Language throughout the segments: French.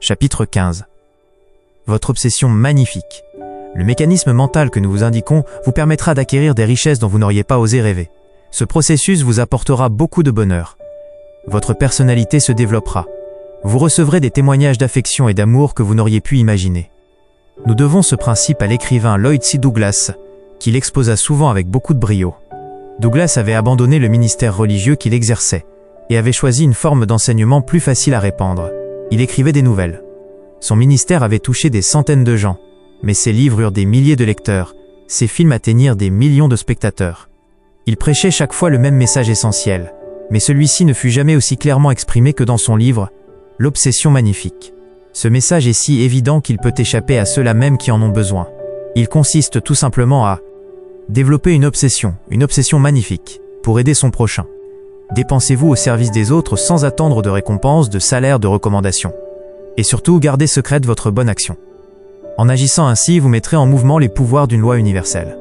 Chapitre 15. Votre obsession magnifique. Le mécanisme mental que nous vous indiquons vous permettra d'acquérir des richesses dont vous n'auriez pas osé rêver. Ce processus vous apportera beaucoup de bonheur. Votre personnalité se développera. Vous recevrez des témoignages d'affection et d'amour que vous n'auriez pu imaginer. Nous devons ce principe à l'écrivain Lloyd C. Douglas, qui l'exposa souvent avec beaucoup de brio. Douglas avait abandonné le ministère religieux qu'il exerçait et avait choisi une forme d'enseignement plus facile à répandre. Il écrivait des nouvelles. Son ministère avait touché des centaines de gens, mais ses livres eurent des milliers de lecteurs, ses films atteignirent des millions de spectateurs. Il prêchait chaque fois le même message essentiel, mais celui-ci ne fut jamais aussi clairement exprimé que dans son livre « L'obsession magnifique ». Ce message est si évident qu'il peut échapper à ceux-là même qui en ont besoin. Il consiste tout simplement à développer une obsession magnifique, pour aider son prochain. Dépensez-vous au service des autres sans attendre de récompense, de salaire, de recommandation. Et surtout, gardez secrète votre bonne action. En agissant ainsi, vous mettrez en mouvement les pouvoirs d'une loi universelle.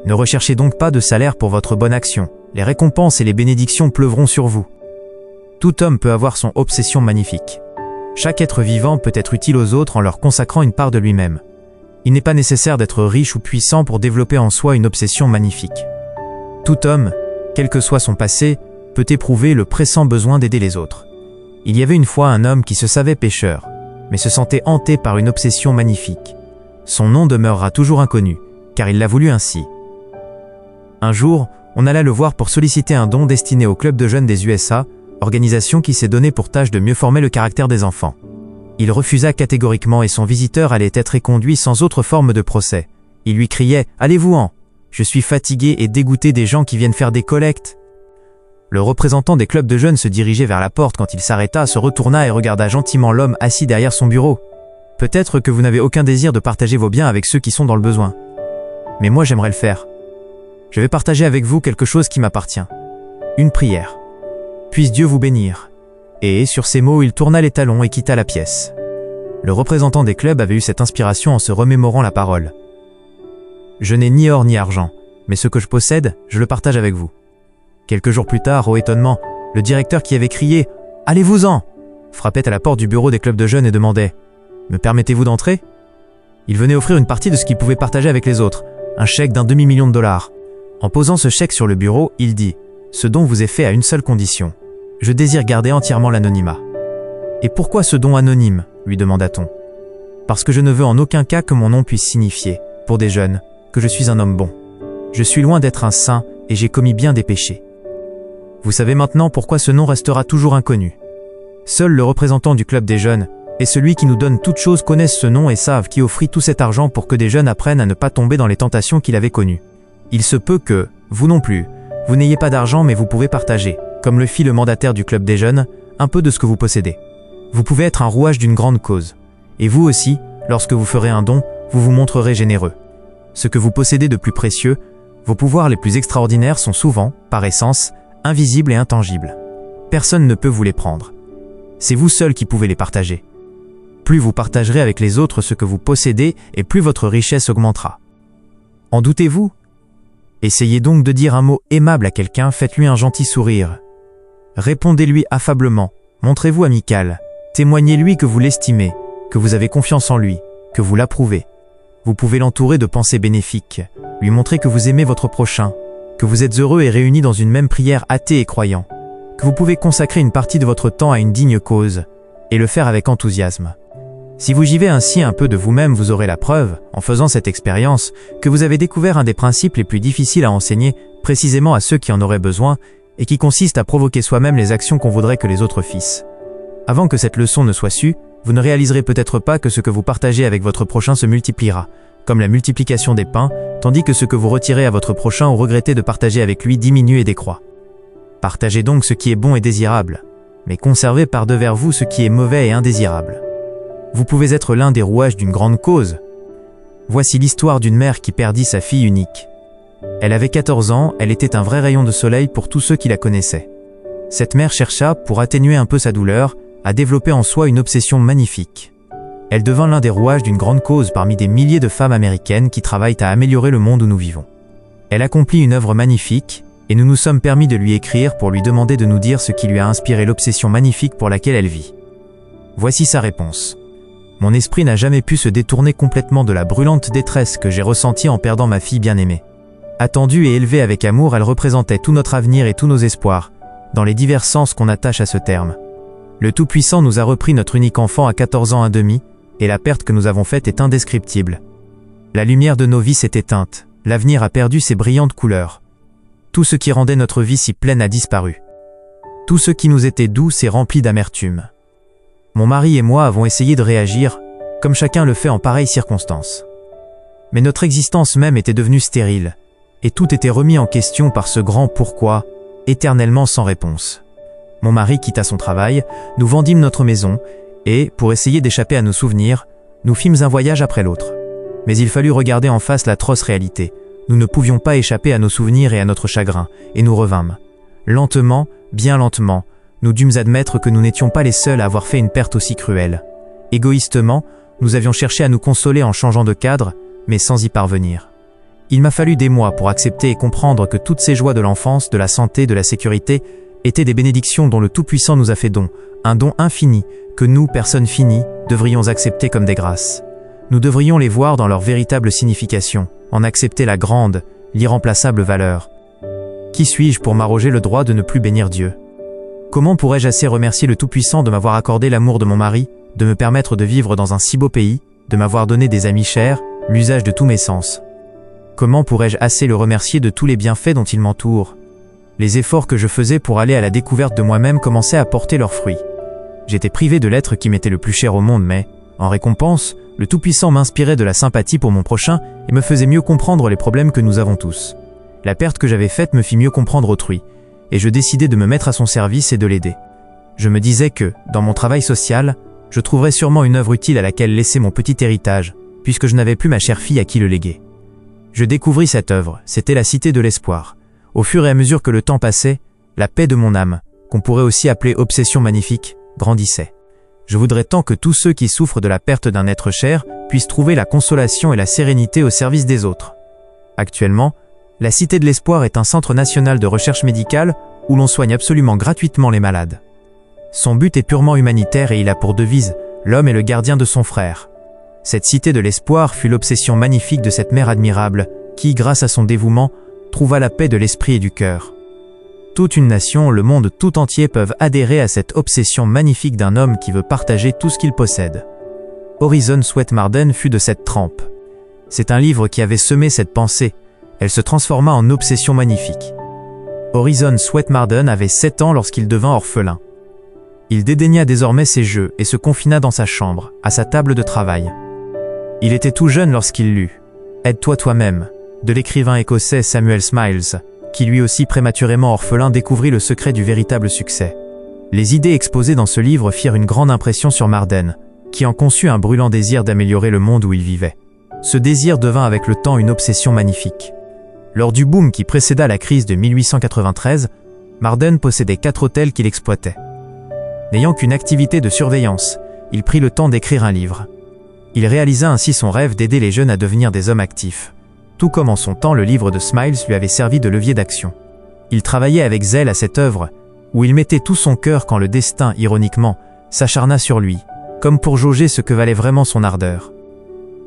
Ne recherchez donc pas de salaire pour votre bonne action. Les récompenses et les bénédictions pleuvront sur vous. Tout homme peut avoir son obsession magnifique. Chaque être vivant peut être utile aux autres en leur consacrant une part de lui-même. Il n'est pas nécessaire d'être riche ou puissant pour développer en soi une obsession magnifique. Tout homme, quel que soit son passé, peut éprouver le pressant besoin d'aider les autres. Il y avait une fois un homme qui se savait pécheur, mais se sentait hanté par une obsession magnifique. Son nom demeurera toujours inconnu, car il l'a voulu ainsi. Un jour, on alla le voir pour solliciter un don destiné au club de jeunes des USA, organisation qui s'est donnée pour tâche de mieux former le caractère des enfants. Il refusa catégoriquement et son visiteur allait être éconduit sans autre forme de procès. Il lui criait « Allez-vous-en ! Je suis fatigué et dégoûté des gens qui viennent faire des collectes. » Le représentant des clubs de jeunes se dirigeait vers la porte quand il s'arrêta, se retourna et regarda gentiment l'homme assis derrière son bureau. « Peut-être que vous n'avez aucun désir de partager vos biens avec ceux qui sont dans le besoin. Mais moi j'aimerais le faire. Je vais partager avec vous quelque chose qui m'appartient. Une prière. Puisse Dieu vous bénir. » Et, sur ces mots, il tourna les talons et quitta la pièce. Le représentant des clubs avait eu cette inspiration en se remémorant la parole. « Je n'ai ni or ni argent, mais ce que je possède, je le partage avec vous. » Quelques jours plus tard, au étonnement, le directeur qui avait crié « Allez-vous-en !» frappait à la porte du bureau des clubs de jeunes et demandait « Me permettez-vous d'entrer ?» Il venait offrir une partie de ce qu'il pouvait partager avec les autres, un chèque d'1 demi-million de dollars. En posant ce chèque sur le bureau, il dit « Ce don vous est fait à une seule condition. Je désire garder entièrement l'anonymat. » « Et pourquoi ce don anonyme ?» lui demanda-t-on. « Parce que je ne veux en aucun cas que mon nom puisse signifier, pour des jeunes, que je suis un homme bon. Je suis loin d'être un saint et j'ai commis bien des péchés. » Vous savez maintenant pourquoi ce nom restera toujours inconnu. Seul le représentant du club des jeunes et celui qui nous donne toute chose connaissent ce nom et savent qui offrit tout cet argent pour que des jeunes apprennent à ne pas tomber dans les tentations qu'il avait connues. Il se peut que, vous non plus, vous n'ayez pas d'argent mais vous pouvez partager, comme le fit le mandataire du club des jeunes, un peu de ce que vous possédez. Vous pouvez être un rouage d'une grande cause. Et vous aussi, lorsque vous ferez un don, vous vous montrerez généreux. Ce que vous possédez de plus précieux, vos pouvoirs les plus extraordinaires sont souvent, par essence, invisibles et intangibles. Personne ne peut vous les prendre. C'est vous seul qui pouvez les partager. Plus vous partagerez avec les autres ce que vous possédez et plus votre richesse augmentera. En doutez-vous ? Essayez donc de dire un mot aimable à quelqu'un, faites-lui un gentil sourire. Répondez-lui affablement, montrez-vous amical, témoignez-lui que vous l'estimez, que vous avez confiance en lui, que vous l'approuvez. Vous pouvez l'entourer de pensées bénéfiques, lui montrer que vous aimez votre prochain, que vous êtes heureux et réunis dans une même prière athée et croyant, que vous pouvez consacrer une partie de votre temps à une digne cause, et le faire avec enthousiasme. Si vous givez ainsi un peu de vous-même, vous aurez la preuve, en faisant cette expérience, que vous avez découvert un des principes les plus difficiles à enseigner, précisément à ceux qui en auraient besoin, et qui consiste à provoquer soi-même les actions qu'on voudrait que les autres fissent. Avant que cette leçon ne soit sue, vous ne réaliserez peut-être pas que ce que vous partagez avec votre prochain se multipliera, comme la multiplication des pains, tandis que ce que vous retirez à votre prochain ou regrettez de partager avec lui diminue et décroît. Partagez donc ce qui est bon et désirable, mais conservez par-devers vous ce qui est mauvais et indésirable. Vous pouvez être l'un des rouages d'une grande cause. Voici l'histoire d'une mère qui perdit sa fille unique. Elle avait 14 ans, elle était un vrai rayon de soleil pour tous ceux qui la connaissaient. Cette mère chercha, pour atténuer un peu sa douleur, à développer en soi une obsession magnifique. Elle devint l'un des rouages d'une grande cause parmi des milliers de femmes américaines qui travaillent à améliorer le monde où nous vivons. Elle accomplit une œuvre magnifique, et nous nous sommes permis de lui écrire pour lui demander de nous dire ce qui lui a inspiré l'obsession magnifique pour laquelle elle vit. Voici sa réponse. Mon esprit n'a jamais pu se détourner complètement de la brûlante détresse que j'ai ressentie en perdant ma fille bien-aimée. Attendue et élevée avec amour, elle représentait tout notre avenir et tous nos espoirs, dans les divers sens qu'on attache à ce terme. Le Tout-Puissant nous a repris notre unique enfant à 14 ans et demi, et la perte que nous avons faite est indescriptible. La lumière de nos vies s'est éteinte, l'avenir a perdu ses brillantes couleurs. Tout ce qui rendait notre vie si pleine a disparu. Tout ce qui nous était doux s'est rempli d'amertume. Mon mari et moi avons essayé de réagir, comme chacun le fait en pareilles circonstances. Mais notre existence même était devenue stérile, et tout était remis en question par ce grand pourquoi, éternellement sans réponse. Mon mari quitta son travail, nous vendîmes notre maison, et, pour essayer d'échapper à nos souvenirs, nous fîmes un voyage après l'autre. Mais il fallut regarder en face l'atroce réalité. Nous ne pouvions pas échapper à nos souvenirs et à notre chagrin, et nous revînmes. Lentement, bien lentement, nous dûmes admettre que nous n'étions pas les seuls à avoir fait une perte aussi cruelle. Égoïstement, nous avions cherché à nous consoler en changeant de cadre, mais sans y parvenir. Il m'a fallu des mois pour accepter et comprendre que toutes ces joies de l'enfance, de la santé, de la sécurité, étaient des bénédictions dont le Tout-Puissant nous a fait don, un don infini, que nous, personnes finies, devrions accepter comme des grâces. Nous devrions les voir dans leur véritable signification, en accepter la grande, l'irremplaçable valeur. Qui suis-je pour m'arroger le droit de ne plus bénir Dieu? Comment pourrais-je assez remercier le Tout-Puissant de m'avoir accordé l'amour de mon mari, de me permettre de vivre dans un si beau pays, de m'avoir donné des amis chers, l'usage de tous mes sens? Comment pourrais-je assez le remercier de tous les bienfaits dont il m'entoure? Les efforts que je faisais pour aller à la découverte de moi-même commençaient à porter leurs fruits. J'étais privé de l'être qui m'était le plus cher au monde, mais, en récompense, le Tout-Puissant m'inspirait de la sympathie pour mon prochain et me faisait mieux comprendre les problèmes que nous avons tous. La perte que j'avais faite me fit mieux comprendre autrui, et je décidai de me mettre à son service et de l'aider. Je me disais que, dans mon travail social, je trouverais sûrement une œuvre utile à laquelle laisser mon petit héritage, puisque je n'avais plus ma chère fille à qui le léguer. Je découvris cette œuvre, c'était la Cité de l'Espoir. Au fur et à mesure que le temps passait, la paix de mon âme, qu'on pourrait aussi appeler obsession magnifique, grandissait. Je voudrais tant que tous ceux qui souffrent de la perte d'un être cher puissent trouver la consolation et la sérénité au service des autres. Actuellement, la Cité de l'Espoir est un centre national de recherche médicale où l'on soigne absolument gratuitement les malades. Son but est purement humanitaire et il a pour devise « L'homme est le gardien de son frère ». Cette Cité de l'Espoir fut l'obsession magnifique de cette mère admirable qui, grâce à son dévouement, trouva la paix de l'esprit et du cœur. Toute une nation, le monde tout entier peuvent adhérer à cette obsession magnifique d'un homme qui veut partager tout ce qu'il possède. Horizon Sweat Marden fut de cette trempe. C'est un livre qui avait semé cette pensée. Elle se transforma en obsession magnifique. Horizon Sweat Marden avait 7 ans lorsqu'il devint orphelin. Il dédaigna désormais ses jeux et se confina dans sa chambre, à sa table de travail. Il était tout jeune lorsqu'il lut « Aide-toi toi-même » de l'écrivain écossais Samuel Smiles, qui lui aussi prématurément orphelin découvrit le secret du véritable succès. Les idées exposées dans ce livre firent une grande impression sur Marden, qui en conçut un brûlant désir d'améliorer le monde où il vivait. Ce désir devint avec le temps une obsession magnifique. Lors du boom qui précéda la crise de 1893, Marden possédait 4 hôtels qu'il exploitait. N'ayant qu'une activité de surveillance, il prit le temps d'écrire un livre. Il réalisa ainsi son rêve d'aider les jeunes à devenir des hommes actifs. Tout comme en son temps le livre de Smiles lui avait servi de levier d'action. Il travaillait avec zèle à cette œuvre, où il mettait tout son cœur quand le destin, ironiquement, s'acharna sur lui, comme pour jauger ce que valait vraiment son ardeur.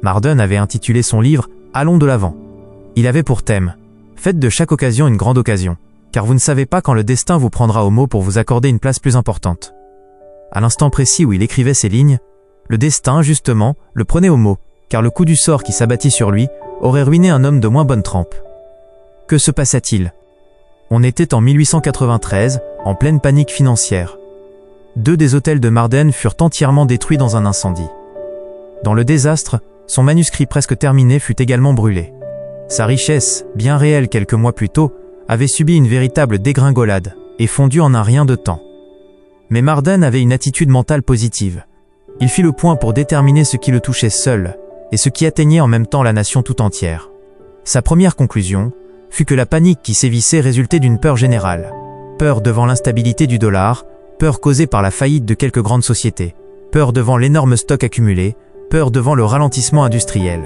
Marden avait intitulé son livre « Allons de l'avant ». Il avait pour thème « Faites de chaque occasion une grande occasion, car vous ne savez pas quand le destin vous prendra au mot pour vous accorder une place plus importante. » À l'instant précis où il écrivait ces lignes, le destin, justement, le prenait au mot, car le coup du sort qui s'abattit sur lui aurait ruiné un homme de moins bonne trempe. Que se passa-t-il? On était en 1893, en pleine panique financière. 2 des hôtels de Marden furent entièrement détruits dans un incendie. Dans le désastre, son manuscrit presque terminé fut également brûlé. Sa richesse, bien réelle quelques mois plus tôt, avait subi une véritable dégringolade et fondu en un rien de temps. Mais Marden avait une attitude mentale positive. Il fit le point pour déterminer ce qui le touchait seul et ce qui atteignait en même temps la nation tout entière. Sa première conclusion fut que la panique qui sévissait résultait d'une peur générale. Peur devant l'instabilité du dollar, peur causée par la faillite de quelques grandes sociétés, peur devant l'énorme stock accumulé, peur devant le ralentissement industriel.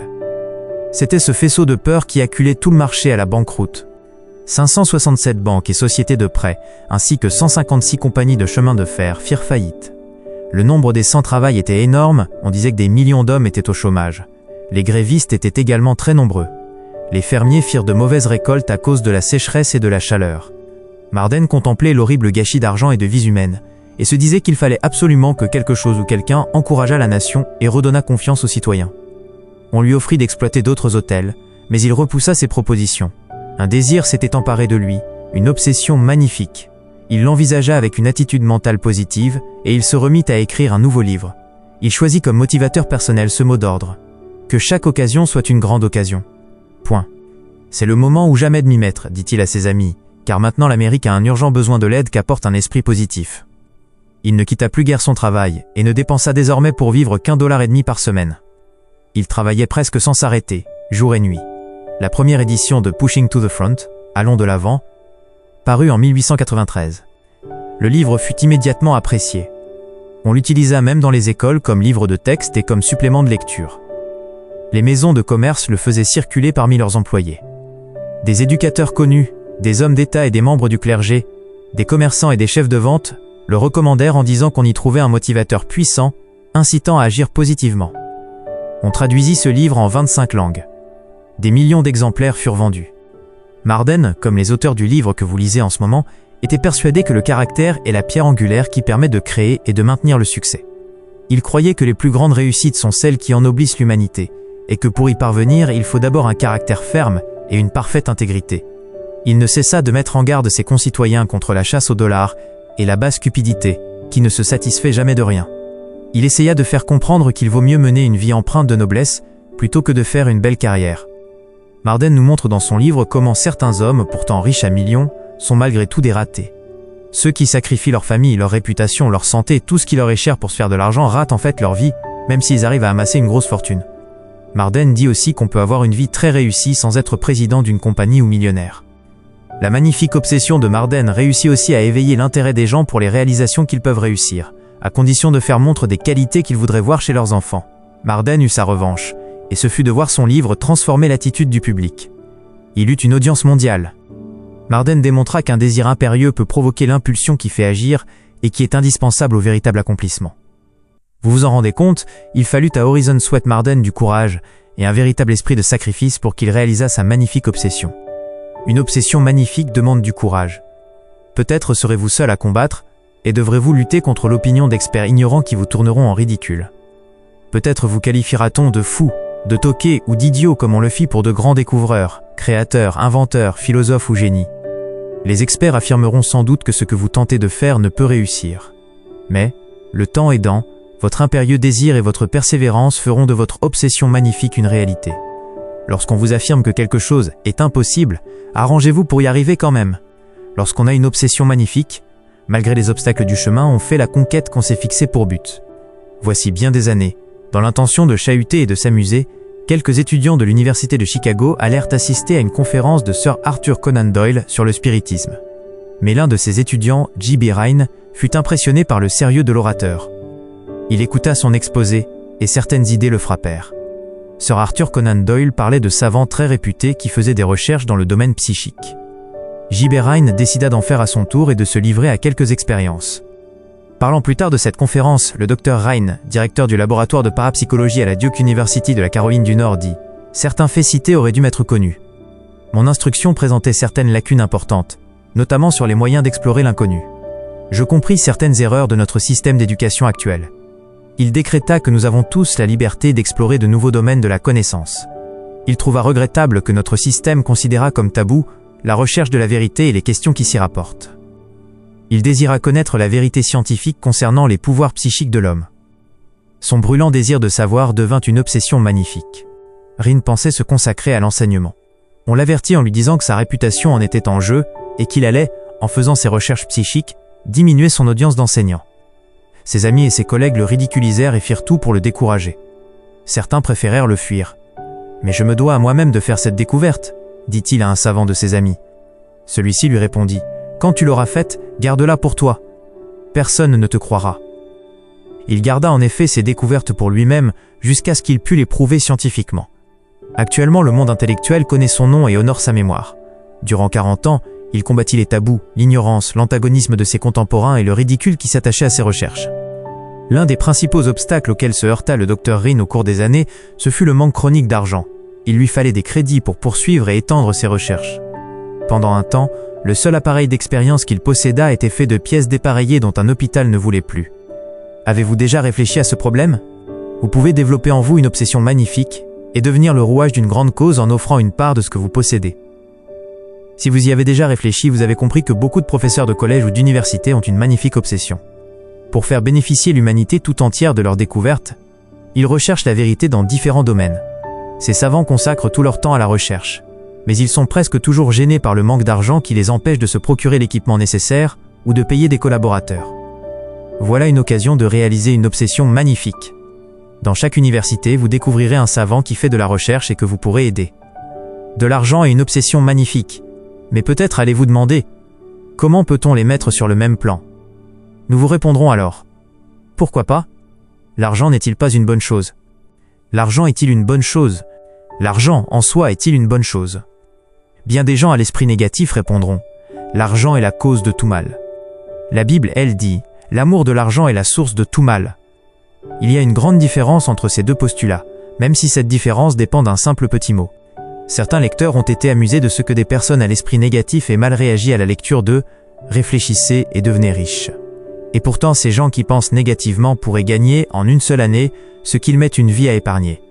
C'était ce faisceau de peur qui acculait tout le marché à la banqueroute. 567 banques et sociétés de prêt, ainsi que 156 compagnies de chemin de fer firent faillite. Le nombre des sans-travail était énorme, on disait que des millions d'hommes étaient au chômage. Les grévistes étaient également très nombreux. Les fermiers firent de mauvaises récoltes à cause de la sécheresse et de la chaleur. Marden contemplait l'horrible gâchis d'argent et de vies humaines, et se disait qu'il fallait absolument que quelque chose ou quelqu'un encourageât la nation et redonnât confiance aux citoyens. On lui offrit d'exploiter d'autres hôtels, mais il repoussa ses propositions. Un désir s'était emparé de lui, une obsession magnifique. Il l'envisagea avec une attitude mentale positive, et il se remit à écrire un nouveau livre. Il choisit comme motivateur personnel ce mot d'ordre. Que chaque occasion soit une grande occasion. Point. C'est le moment ou jamais de m'y mettre, dit-il à ses amis, car maintenant l'Amérique a un urgent besoin de l'aide qu'apporte un esprit positif. Il ne quitta plus guère son travail, et ne dépensa désormais pour vivre qu'$1,50 par semaine. Il travaillait presque sans s'arrêter, jour et nuit. La première édition de Pushing to the Front, Allons de l'avant, parut en 1893. Le livre fut immédiatement apprécié. On l'utilisa même dans les écoles comme livre de texte et comme supplément de lecture. Les maisons de commerce le faisaient circuler parmi leurs employés. Des éducateurs connus, des hommes d'État et des membres du clergé, des commerçants et des chefs de vente le recommandèrent en disant qu'on y trouvait un motivateur puissant, incitant à agir positivement. On traduisit ce livre en 25 langues. Des millions d'exemplaires furent vendus. Marden, comme les auteurs du livre que vous lisez en ce moment, était persuadé que le caractère est la pierre angulaire qui permet de créer et de maintenir le succès. Il croyait que les plus grandes réussites sont celles qui ennoblissent l'humanité, et que pour y parvenir, il faut d'abord un caractère ferme et une parfaite intégrité. Il ne cessa de mettre en garde ses concitoyens contre la chasse au dollar et la basse cupidité, qui ne se satisfait jamais de rien. Il essaya de faire comprendre qu'il vaut mieux mener une vie empreinte de noblesse plutôt que de faire une belle carrière. Marden nous montre dans son livre comment certains hommes, pourtant riches à millions, sont malgré tout des ratés. Ceux qui sacrifient leur famille, leur réputation, leur santé, tout ce qui leur est cher pour se faire de l'argent ratent en fait leur vie, même s'ils arrivent à amasser une grosse fortune. Marden dit aussi qu'on peut avoir une vie très réussie sans être président d'une compagnie ou millionnaire. La magnifique obsession de Marden réussit aussi à éveiller l'intérêt des gens pour les réalisations qu'ils peuvent réussir, à condition de faire montre des qualités qu'ils voudraient voir chez leurs enfants. Marden eut sa revanche, et ce fut de voir son livre transformer l'attitude du public. Il eut une audience mondiale. Marden démontra qu'un désir impérieux peut provoquer l'impulsion qui fait agir et qui est indispensable au véritable accomplissement. Vous vous en rendez compte, il fallut à Horizon Sweat Marden du courage et un véritable esprit de sacrifice pour qu'il réalisât sa magnifique obsession. Une obsession magnifique demande du courage. Peut-être serez-vous seul à combattre et devrez-vous lutter contre l'opinion d'experts ignorants qui vous tourneront en ridicule. Peut-être vous qualifiera-t-on de fou, de toqué ou d'idiot comme on le fit pour de grands découvreurs, créateurs, inventeurs, philosophes ou génies. Les experts affirmeront sans doute que ce que vous tentez de faire ne peut réussir. Mais, le temps aidant, votre impérieux désir et votre persévérance feront de votre obsession magnifique une réalité. Lorsqu'on vous affirme que quelque chose est impossible, arrangez-vous pour y arriver quand même. Lorsqu'on a une obsession magnifique, malgré les obstacles du chemin, on fait la conquête qu'on s'est fixée pour but. Voici bien des années, dans l'intention de chahuter et de s'amuser, quelques étudiants de l'université de Chicago allèrent assister à une conférence de Sir Arthur Conan Doyle sur le spiritisme. Mais l'un de ces étudiants, J.B. Rhine, fut impressionné par le sérieux de l'orateur. Il écouta son exposé et certaines idées le frappèrent. Sir Arthur Conan Doyle parlait de savants très réputés qui faisaient des recherches dans le domaine psychique. J.B. Rhine décida d'en faire à son tour et de se livrer à quelques expériences. Parlant plus tard de cette conférence, le Dr Rhine, directeur du laboratoire de parapsychologie à la Duke University de la Caroline du Nord, dit « Certains faits cités auraient dû m'être connus. Mon instruction présentait certaines lacunes importantes, notamment sur les moyens d'explorer l'inconnu. Je compris certaines erreurs de notre système d'éducation actuel. Il décréta que nous avons tous la liberté d'explorer de nouveaux domaines de la connaissance. Il trouva regrettable que notre système considérât comme tabou la recherche de la vérité et les questions qui s'y rapportent. Il désira connaître la vérité scientifique concernant les pouvoirs psychiques de l'homme. Son brûlant désir de savoir devint une obsession magnifique. Rhine pensait se consacrer à l'enseignement. On l'avertit en lui disant que sa réputation en était en jeu et qu'il allait, en faisant ses recherches psychiques, diminuer son audience d'enseignant. Ses amis et ses collègues le ridiculisèrent et firent tout pour le décourager. Certains préférèrent le fuir. « Mais je me dois à moi-même de faire cette découverte », dit-il à un savant de ses amis. Celui-ci lui répondit « Quand tu l'auras faite, garde-la pour toi. Personne ne te croira. » Il garda en effet ses découvertes pour lui-même jusqu'à ce qu'il pût les prouver scientifiquement. Actuellement, le monde intellectuel connaît son nom et honore sa mémoire. Durant 40 ans, il combattit les tabous, l'ignorance, l'antagonisme de ses contemporains et le ridicule qui s'attachait à ses recherches. L'un des principaux obstacles auxquels se heurta le Dr Rhin au cours des années, ce fut le manque chronique d'argent. Il lui fallait des crédits pour poursuivre et étendre ses recherches. Pendant un temps, le seul appareil d'expérience qu'il posséda était fait de pièces dépareillées dont un hôpital ne voulait plus. Avez-vous déjà réfléchi à ce problème? Vous pouvez développer en vous une obsession magnifique et devenir le rouage d'une grande cause en offrant une part de ce que vous possédez. Si vous y avez déjà réfléchi, vous avez compris que beaucoup de professeurs de collège ou d'université ont une magnifique obsession. Pour faire bénéficier l'humanité tout entière de leurs découvertes, ils recherchent la vérité dans différents domaines. Ces savants consacrent tout leur temps à la recherche, mais ils sont presque toujours gênés par le manque d'argent qui les empêche de se procurer l'équipement nécessaire ou de payer des collaborateurs. Voilà une occasion de réaliser une obsession magnifique. Dans chaque université, vous découvrirez un savant qui fait de la recherche et que vous pourrez aider. De l'argent est une obsession magnifique, mais peut-être allez-vous demander « Comment peut-on les mettre sur le même plan ?» Nous vous répondrons alors « Pourquoi pas ? L'argent n'est-il pas une bonne chose ? L'argent est-il une bonne chose ? L'argent en soi est-il une bonne chose ? » Bien des gens à l'esprit négatif répondront « L'argent est la cause de tout mal. » La Bible, elle, dit « L'amour de l'argent est la source de tout mal. » Il y a une grande différence entre ces deux postulats, même si cette différence dépend d'un simple petit mot. Certains lecteurs ont été amusés de ce que des personnes à l'esprit négatif aient mal réagi à la lecture de « Réfléchissez et devenez riches ». Et pourtant, ces gens qui pensent négativement pourraient gagner, en une seule année, ce qu'ils mettent une vie à épargner.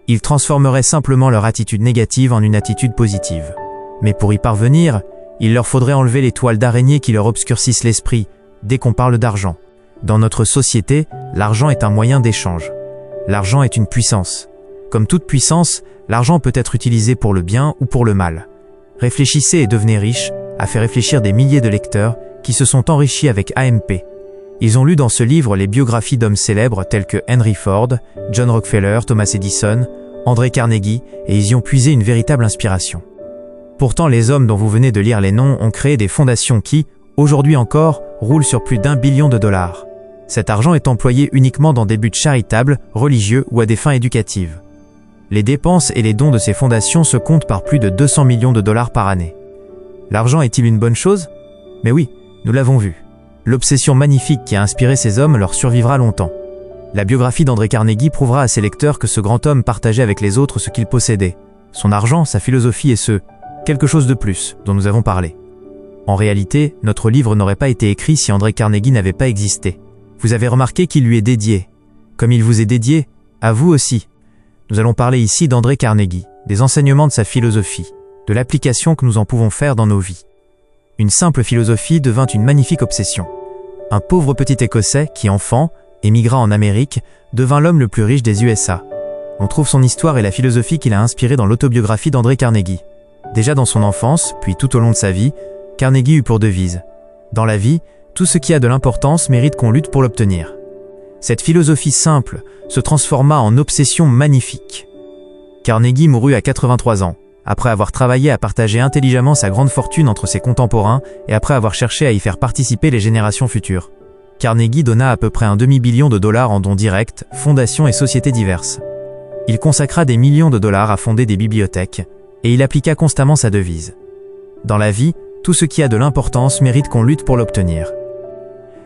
Ils transformeraient simplement leur attitude négative en une attitude positive. Mais pour y parvenir, il leur faudrait enlever les toiles d'araignée qui leur obscurcissent l'esprit, dès qu'on parle d'argent. Dans notre société, l'argent est un moyen d'échange. L'argent est une puissance. Comme toute puissance, l'argent peut être utilisé pour le bien ou pour le mal. Réfléchissez et devenez riche a fait réfléchir des milliers de lecteurs qui se sont enrichis avec AMP. Ils ont lu dans ce livre les biographies d'hommes célèbres tels que Henry Ford, John Rockefeller, Thomas Edison, André Carnegie, et ils y ont puisé une véritable inspiration. Pourtant, les hommes dont vous venez de lire les noms ont créé des fondations qui, aujourd'hui encore, roulent sur plus d'1 billion de dollars. Cet argent est employé uniquement dans des buts charitables, religieux ou à des fins éducatives. Les dépenses et les dons de ces fondations se comptent par plus de 200 millions de dollars par année. L'argent est-il une bonne chose? Mais oui, nous l'avons vu. L'obsession magnifique qui a inspiré ces hommes leur survivra longtemps. La biographie d'André Carnegie prouvera à ses lecteurs que ce grand homme partageait avec les autres ce qu'il possédait. Son argent, sa philosophie et quelque chose de plus dont nous avons parlé. En réalité, notre livre n'aurait pas été écrit si André Carnegie n'avait pas existé. Vous avez remarqué qu'il lui est dédié. Comme il vous est dédié, à vous aussi. Nous allons parler ici d'André Carnegie, des enseignements de sa philosophie, de l'application que nous en pouvons faire dans nos vies. Une simple philosophie devint une magnifique obsession. Un pauvre petit Écossais qui, enfant, émigra en Amérique, devint l'homme le plus riche des USA. On trouve son histoire et la philosophie qu'il a inspirée dans l'autobiographie d'André Carnegie. Déjà dans son enfance, puis tout au long de sa vie, Carnegie eut pour devise « Dans la vie, tout ce qui a de l'importance mérite qu'on lutte pour l'obtenir ». Cette philosophie simple se transforma en obsession magnifique. Carnegie mourut à 83 ans, après avoir travaillé à partager intelligemment sa grande fortune entre ses contemporains et après avoir cherché à y faire participer les générations futures. Carnegie donna à peu près un demi-billion de dollars en dons directs, fondations et sociétés diverses. Il consacra des millions de dollars à fonder des bibliothèques, et il appliqua constamment sa devise. Dans la vie, tout ce qui a de l'importance mérite qu'on lutte pour l'obtenir.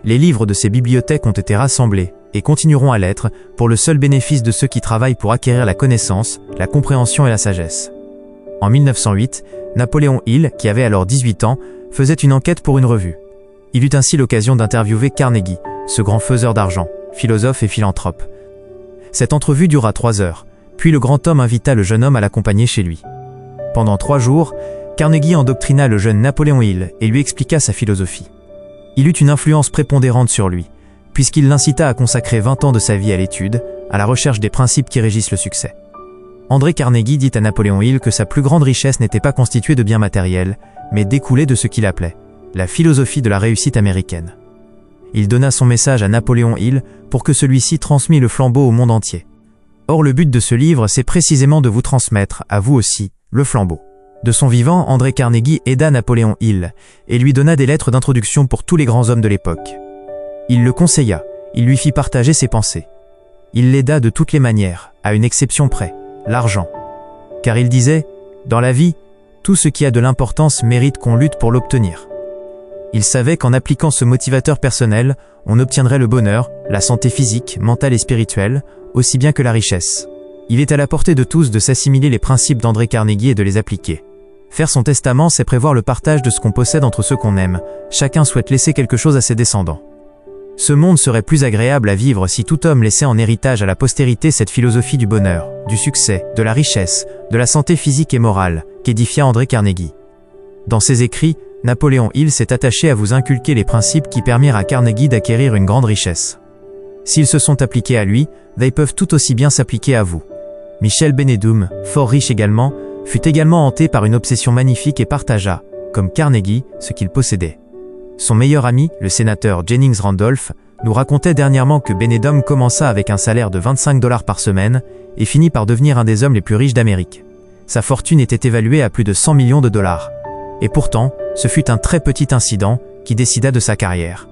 Les livres de ces bibliothèques ont été rassemblés, et continueront à l'être, pour le seul bénéfice de ceux qui travaillent pour acquérir la connaissance, la compréhension et la sagesse. En 1908, Napoléon Hill, qui avait alors 18 ans, faisait une enquête pour une revue. Il eut ainsi l'occasion d'interviewer Carnegie, ce grand faiseur d'argent, philosophe et philanthrope. Cette entrevue dura 3 heures, puis le grand homme invita le jeune homme à l'accompagner chez lui. Pendant 3 jours, Carnegie endoctrina le jeune Napoléon Hill et lui expliqua sa philosophie. Il eut une influence prépondérante sur lui, puisqu'il l'incita à consacrer 20 ans de sa vie à l'étude, à la recherche des principes qui régissent le succès. André Carnegie dit à Napoléon Hill que sa plus grande richesse n'était pas constituée de biens matériels, mais découlait de ce qu'il appelait la philosophie de la réussite américaine. Il donna son message à Napoléon Hill pour que celui-ci transmît le flambeau au monde entier. Or, le but de ce livre, c'est précisément de vous transmettre, à vous aussi, le flambeau. De son vivant, André Carnegie aida Napoléon Hill et lui donna des lettres d'introduction pour tous les grands hommes de l'époque. Il le conseilla, il lui fit partager ses pensées. Il l'aida de toutes les manières, à une exception près, l'argent. Car il disait, dans la vie, tout ce qui a de l'importance mérite qu'on lutte pour l'obtenir. Il savait qu'en appliquant ce motivateur personnel, on obtiendrait le bonheur, la santé physique, mentale et spirituelle, aussi bien que la richesse. Il est à la portée de tous de s'assimiler les principes d'André Carnegie et de les appliquer. Faire son testament, c'est prévoir le partage de ce qu'on possède entre ceux qu'on aime. Chacun souhaite laisser quelque chose à ses descendants. Ce monde serait plus agréable à vivre si tout homme laissait en héritage à la postérité cette philosophie du bonheur, du succès, de la richesse, de la santé physique et morale, qu'édifia André Carnegie. Dans ses écrits, Napoléon Hill s'est attaché à vous inculquer les principes qui permirent à Carnegie d'acquérir une grande richesse. S'ils se sont appliqués à lui, ils peuvent tout aussi bien s'appliquer à vous. Michel Benedum, fort riche également, fut également hanté par une obsession magnifique et partagea, comme Carnegie, ce qu'il possédait. Son meilleur ami, le sénateur Jennings Randolph, nous racontait dernièrement que Benedum commença avec un salaire de 25 $ par semaine et finit par devenir un des hommes les plus riches d'Amérique. Sa fortune était évaluée à plus de 100 millions de dollars. Et pourtant, ce fut un très petit incident qui décida de sa carrière.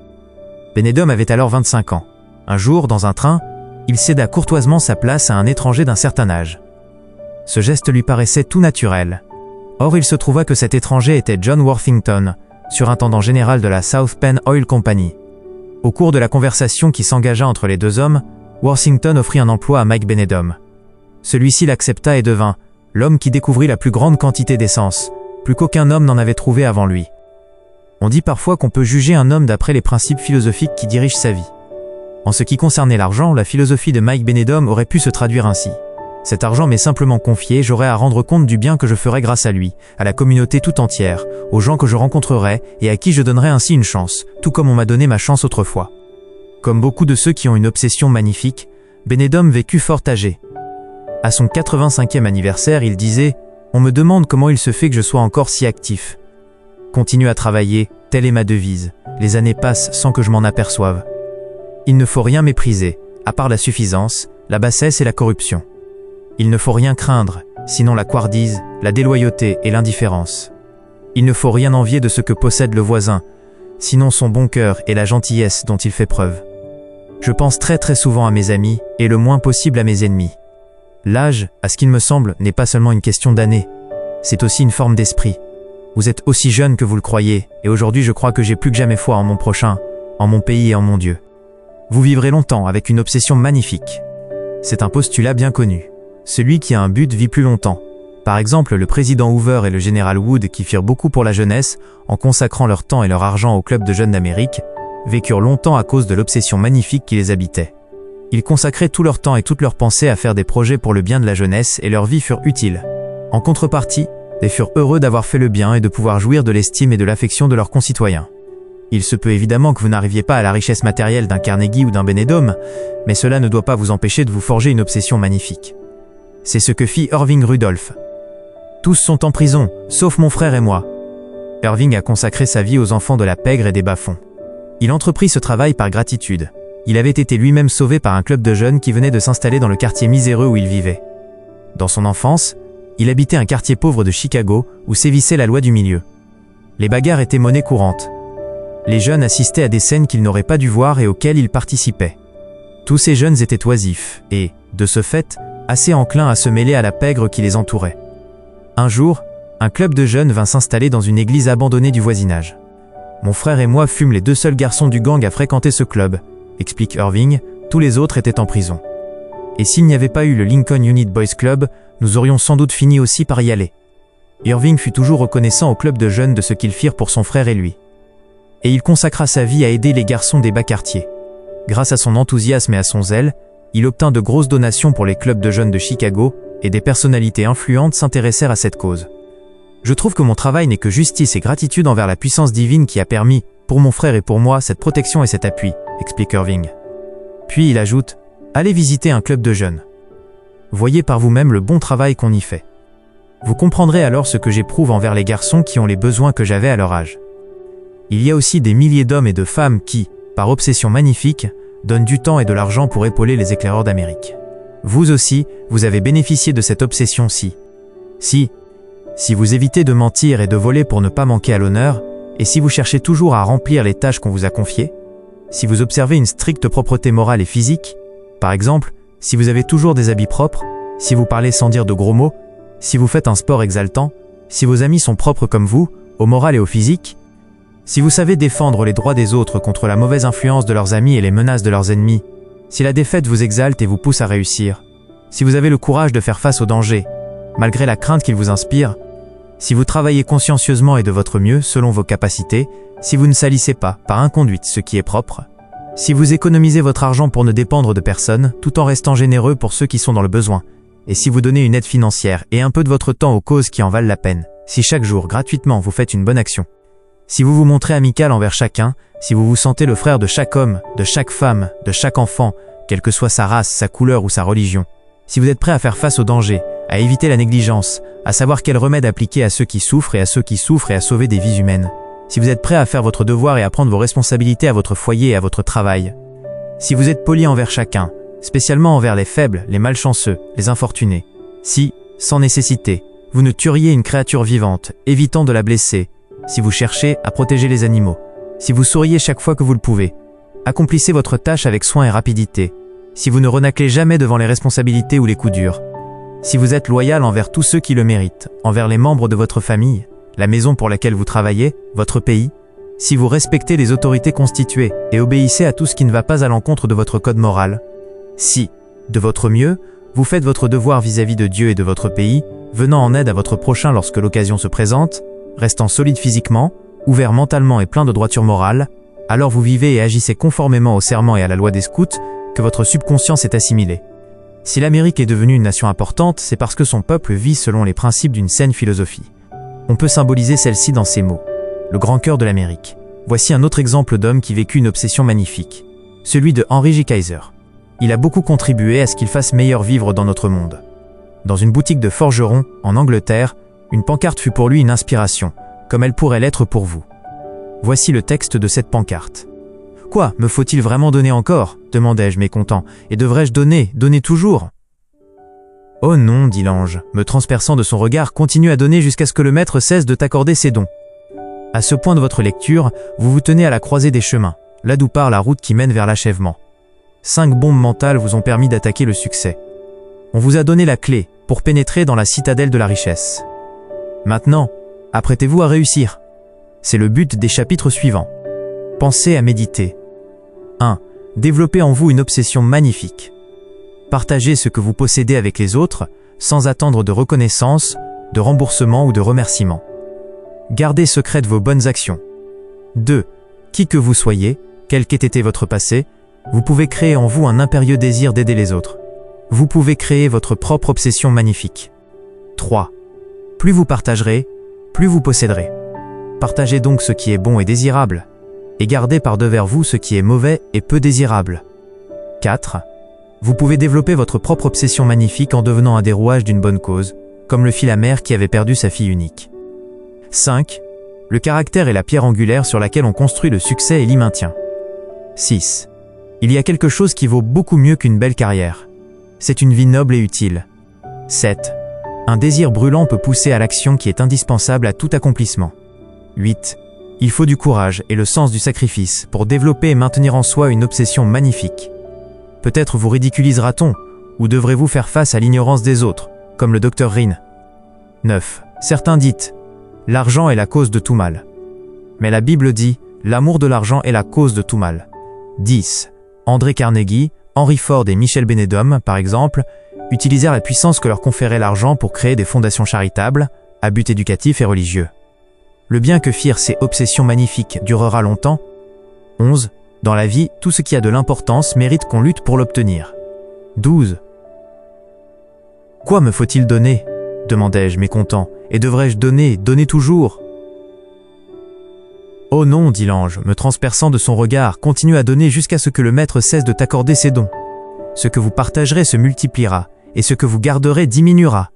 Benedum avait alors 25 ans. Un jour, dans un train, il céda courtoisement sa place à un étranger d'un certain âge. Ce geste lui paraissait tout naturel. Or, il se trouva que cet étranger était John Worthington, surintendant général de la South Penn Oil Company. Au cours de la conversation qui s'engagea entre les deux hommes, Worthington offrit un emploi à Mike Benedum. Celui-ci l'accepta et devint l'homme qui découvrit la plus grande quantité d'essence, plus qu'aucun homme n'en avait trouvé avant lui. On dit parfois qu'on peut juger un homme d'après les principes philosophiques qui dirigent sa vie. En ce qui concernait l'argent, la philosophie de Mike Benedum aurait pu se traduire ainsi. Cet argent m'est simplement confié, j'aurai à rendre compte du bien que je ferai grâce à lui, à la communauté tout entière, aux gens que je rencontrerai et à qui je donnerai ainsi une chance, tout comme on m'a donné ma chance autrefois. Comme beaucoup de ceux qui ont une obsession magnifique, Benedum vécut fort âgé. À son 85e anniversaire, il disait « On me demande comment il se fait que je sois encore si actif. Continue à travailler, telle est ma devise. Les années passent sans que je m'en aperçoive. Il ne faut rien mépriser, à part la suffisance, la bassesse et la corruption. Il ne faut rien craindre, sinon la couardise, la déloyauté et l'indifférence. Il ne faut rien envier de ce que possède le voisin, sinon son bon cœur et la gentillesse dont il fait preuve. Je pense très souvent à mes amis et le moins possible à mes ennemis. L'âge, à ce qu'il me semble, n'est pas seulement une question d'années, c'est aussi une forme d'esprit. Vous êtes aussi jeune que vous le croyez, et aujourd'hui je crois que j'ai plus que jamais foi en mon prochain, en mon pays et en mon Dieu. Vous vivrez longtemps avec une obsession magnifique. C'est un postulat bien connu. Celui qui a un but vit plus longtemps. Par exemple, le président Hoover et le général Wood, qui firent beaucoup pour la jeunesse, en consacrant leur temps et leur argent au club de jeunes d'Amérique, vécurent longtemps à cause de l'obsession magnifique qui les habitait. Ils consacraient tout leur temps et toute leur pensée à faire des projets pour le bien de la jeunesse et leur vie furent utiles. En contrepartie, ils furent heureux d'avoir fait le bien et de pouvoir jouir de l'estime et de l'affection de leurs concitoyens. Il se peut évidemment que vous n'arriviez pas à la richesse matérielle d'un Carnegie ou d'un Benedum, mais cela ne doit pas vous empêcher de vous forger une obsession magnifique. C'est ce que fit Irving Rudolph. Tous sont en prison, sauf mon frère et moi. Irving a consacré sa vie aux enfants de la pègre et des bas-fonds. Il entreprit ce travail par gratitude. Il avait été lui-même sauvé par un club de jeunes qui venait de s'installer dans le quartier miséreux où il vivait. Dans son enfance, il habitait un quartier pauvre de Chicago où sévissait la loi du milieu. Les bagarres étaient monnaie courante. Les jeunes assistaient à des scènes qu'ils n'auraient pas dû voir et auxquelles ils participaient. Tous ces jeunes étaient oisifs et, de ce fait, assez enclins à se mêler à la pègre qui les entourait. Un jour, un club de jeunes vint s'installer dans une église abandonnée du voisinage. Mon frère et moi fûmes les deux seuls garçons du gang à fréquenter ce club, explique Irving, tous les autres étaient en prison. Et s'il n'y avait pas eu le Lincoln Unit Boys Club, nous aurions sans doute fini aussi par y aller. Irving fut toujours reconnaissant au club de jeunes de ce qu'ils firent pour son frère et lui. Et il consacra sa vie à aider les garçons des bas quartiers. Grâce à son enthousiasme et à son zèle, il obtint de grosses donations pour les clubs de jeunes de Chicago et des personnalités influentes s'intéressèrent à cette cause. Je trouve que mon travail n'est que justice et gratitude envers la puissance divine qui a permis, pour mon frère et pour moi, cette protection et cet appui, explique Irving. Puis il ajoute, allez visiter un club de jeunes. Voyez par vous-même le bon travail qu'on y fait. Vous comprendrez alors ce que j'éprouve envers les garçons qui ont les besoins que j'avais à leur âge. Il y a aussi des milliers d'hommes et de femmes qui, par obsession magnifique, donnent du temps et de l'argent pour épauler les éclaireurs d'Amérique. Vous aussi, vous avez bénéficié de cette obsession-ci. Si vous évitez de mentir et de voler pour ne pas manquer à l'honneur, et si vous cherchez toujours à remplir les tâches qu'on vous a confiées, si vous observez une stricte propreté morale et physique, par exemple, si vous avez toujours des habits propres, si vous parlez sans dire de gros mots, si vous faites un sport exaltant, si vos amis sont propres comme vous, au moral et au physique, Si vous savez défendre les droits des autres contre la mauvaise influence de leurs amis et les menaces de leurs ennemis, si la défaite vous exalte et vous pousse à réussir, si vous avez le courage de faire face au danger, malgré la crainte qu'il vous inspire, si vous travaillez consciencieusement et de votre mieux selon vos capacités, si vous ne salissez pas, par inconduite, ce qui est propre, si vous économisez votre argent pour ne dépendre de personne, tout en restant généreux pour ceux qui sont dans le besoin, et si vous donnez une aide financière et un peu de votre temps aux causes qui en valent la peine, si chaque jour, gratuitement, vous faites une bonne action, si vous vous montrez amical envers chacun, si vous vous sentez le frère de chaque homme, de chaque femme, de chaque enfant, quelle que soit sa race, sa couleur ou sa religion, si vous êtes prêt à faire face au danger, à éviter la négligence, à savoir quel remède appliquer à ceux qui souffrent et à sauver des vies humaines, si vous êtes prêt à faire votre devoir et à prendre vos responsabilités à votre foyer et à votre travail, si vous êtes poli envers chacun, spécialement envers les faibles, les malchanceux, les infortunés, si, sans nécessité, vous ne tueriez une créature vivante, évitant de la blesser, si vous cherchez à protéger les animaux, si vous souriez chaque fois que vous le pouvez, accomplissez votre tâche avec soin et rapidité, si vous ne renâclez jamais devant les responsabilités ou les coups durs, si vous êtes loyal envers tous ceux qui le méritent, envers les membres de votre famille, la maison pour laquelle vous travaillez, votre pays, si vous respectez les autorités constituées et obéissez à tout ce qui ne va pas à l'encontre de votre code moral, si, de votre mieux, vous faites votre devoir vis-à-vis de Dieu et de votre pays, venant en aide à votre prochain lorsque l'occasion se présente, restant solide physiquement, ouvert mentalement et plein de droiture morale, alors vous vivez et agissez conformément au serment et à la loi des scouts que votre subconscient s'est assimilé. Si l'Amérique est devenue une nation importante, c'est parce que son peuple vit selon les principes d'une saine philosophie. On peut symboliser celle-ci dans ces mots. Le grand cœur de l'Amérique. Voici un autre exemple d'homme qui vécut une obsession magnifique. Celui de Henry J. Kaiser. Il a beaucoup contribué à ce qu'il fasse meilleur vivre dans notre monde. Dans une boutique de forgeron, en Angleterre, une pancarte fut pour lui une inspiration, comme elle pourrait l'être pour vous. Voici le texte de cette pancarte. « Quoi, me faut-il vraiment donner encore ?» demandai-je mécontent. « Et devrais-je donner toujours ?» « Oh non, dit l'ange, me transperçant de son regard, continue à donner jusqu'à ce que le maître cesse de t'accorder ses dons. À ce point de votre lecture, vous vous tenez à la croisée des chemins, là d'où part la route qui mène vers l'achèvement. 5 bombes mentales vous ont permis d'attaquer le succès. On vous a donné la clé pour pénétrer dans la citadelle de la richesse. Maintenant, apprêtez-vous à réussir. C'est le but des chapitres suivants. Pensez à méditer. 1. Développez en vous une obsession magnifique. Partagez ce que vous possédez avec les autres, sans attendre de reconnaissance, de remboursement ou de remerciement. Gardez secrètes vos bonnes actions. 2. Qui que vous soyez, quel qu'ait été votre passé, vous pouvez créer en vous un impérieux désir d'aider les autres. Vous pouvez créer votre propre obsession magnifique. 3. Plus vous partagerez, plus vous posséderez. Partagez donc ce qui est bon et désirable, et gardez par-devers vous ce qui est mauvais et peu désirable. 4. Vous pouvez développer votre propre obsession magnifique en devenant un des rouages d'une bonne cause, comme le fit la mère qui avait perdu sa fille unique. 5. Le caractère est la pierre angulaire sur laquelle on construit le succès et l'y maintient. 6. Il y a quelque chose qui vaut beaucoup mieux qu'une belle carrière. C'est une vie noble et utile. 7. Un désir brûlant peut pousser à l'action qui est indispensable à tout accomplissement. 8. Il faut du courage et le sens du sacrifice pour développer et maintenir en soi une obsession magnifique. Peut-être vous ridiculisera-t-on, ou devrez-vous faire face à l'ignorance des autres, comme le Dr Rin. 9. Certains disent « L'argent est la cause de tout mal ». Mais la Bible dit « L'amour de l'argent est la cause de tout mal ». 10. André Carnegie, Henry Ford et Michel Benedum, par exemple, utilisèrent la puissance que leur conférait l'argent pour créer des fondations charitables, à but éducatif et religieux. Le bien que firent ces obsessions magnifiques durera longtemps. 11. Dans la vie, tout ce qui a de l'importance mérite qu'on lutte pour l'obtenir. 12. Quoi me faut-il donner ? demandai-je mécontent. Et devrais-je donner toujours ? Oh non, dit l'ange, me transperçant de son regard, continue à donner jusqu'à ce que le maître cesse de t'accorder ses dons. Ce que vous partagerez se multipliera, et ce que vous garderez diminuera.